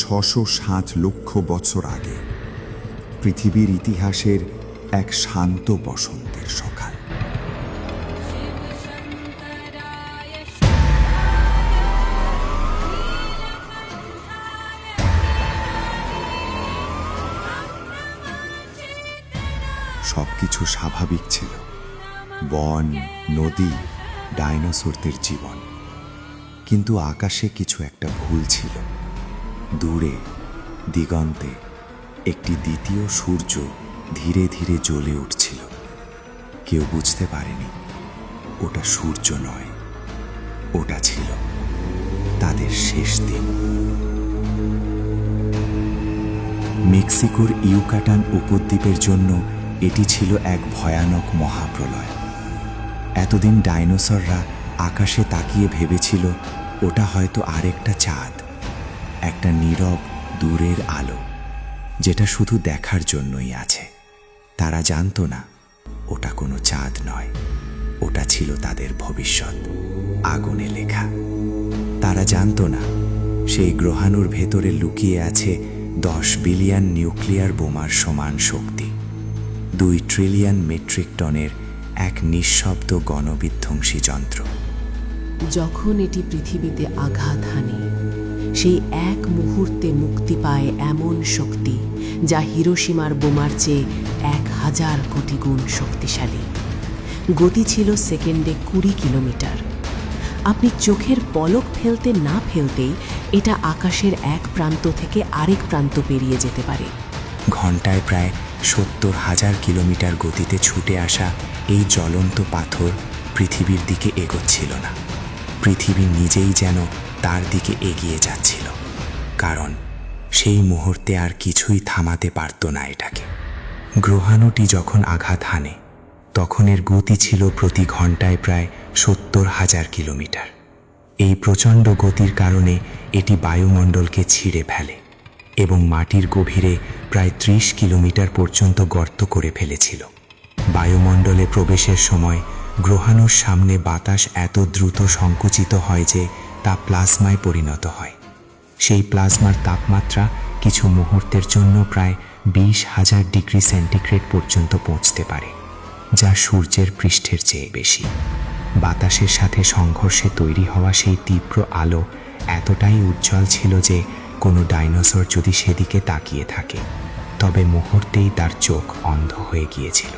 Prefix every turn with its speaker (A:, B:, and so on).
A: 607 লক্ষ বছর আগে, পৃথিবীর ইতিহাসের এক শান্ত বসন্তের সকাল। সবকিছু স্বাভাবিক ছিল, বন, নদী, ডাইনোসরদের জীবন। কিন্তু আকাশে কিছু একটা ভুল ছিল। দূরে, দিগন্তে একটি দ্বিতীয় সূর্য ধীরে ধীরে জ্বলে উঠছিল। কেউ বুঝতে পারেনি ওটা সূর্য নয়, ওটা ছিল তাদের শেষ দিন। মেক্সিকোর ইউকাটান উপদ্বীপের জন্য এটি ছিল এক ভয়ানক মহাপ্রলয়। এতদিন ডাইনোসররা আকাশে তাকিয়ে ভেবেছিল ওটা হয়তো আরেকটা চাঁদ, একটা নীরব দূরের আলো যেটা শুধু দেখার জন্যই আছে। তারা জানতো না ওটা কোনো চাঁদ নয়, ওটা ছিল তাদের ভবিষ্যৎ, আগুনে লেখা। তারা জানতো না সেই গ্রহাণুর ভেতরে লুকিয়ে আছে 10 বিলিয়ন নিউক্লিয়ার বোমার সমান শক্তি, 2 ট্রিলিয়ন মেট্রিক টনের এক নিঃশব্দ গণবিধ্বংসী যন্ত্র।
B: যখন এটি পৃথিবীতে আঘাত হানে, সেই এক মুহূর্তে মুক্তি পায় এমন শক্তি যা হিরোশিমার বোমার চেয়ে 1000 কোটি গুণ শক্তিশালী। গতি ছিল সেকেন্ডে 20 কিলোমিটার। আপনি চোখের পলক ফেলতে না ফেলতেই এটা আকাশের এক প্রান্ত থেকে আরেক প্রান্ত পেরিয়ে যেতে পারে।
A: ঘন্টায় প্রায় 70,000 কিলোমিটার গতিতে ছুটে আসা এই জ্বলন্ত পাথর পৃথিবীর দিকে এগোচ্ছিল না, পৃথিবী নিজেই যেন তার দিকে এগিয়ে যাচ্ছিল। কারণ সেই মুহূর্তে আর কিছুই থামাতে পারত না এটাকে। গ্রহাণুটি যখন আঘাত হানে, তখন এর গতি ছিল প্রতি ঘন্টায় প্রায় 70,000 কিলোমিটার। এই প্রচণ্ড গতির কারণে এটি বায়ুমণ্ডলকে ছিঁড়ে ফেলে এবং মাটির গভীরে প্রায় 30 কিলোমিটার পর্যন্ত গর্ত করে ফেলেছিল। বায়ুমণ্ডলে প্রবেশের সময় গ্রহাণুর সামনে বাতাস এত দ্রুত সংকুচিত হয় যে তা প্লাজমায় পরিণত হয়। সেই প্লাজমার তাপমাত্রা কিছু মুহূর্তের জন্য প্রায় 20,000 ডিগ্রি সেন্টিগ্রেড পর্যন্ত পৌঁছতে পারে, যা সূর্যের পৃষ্ঠের চেয়ে বেশি। বাতাসের সাথে সংঘর্ষে তৈরি হওয়া সেই তীব্র আলো এতটাই উজ্জ্বল ছিল যে কোনো ডাইনোসর যদি সেদিকে তাকিয়ে থাকে, তবে মুহূর্তেই তার চোখ অন্ধ হয়ে গিয়েছিল।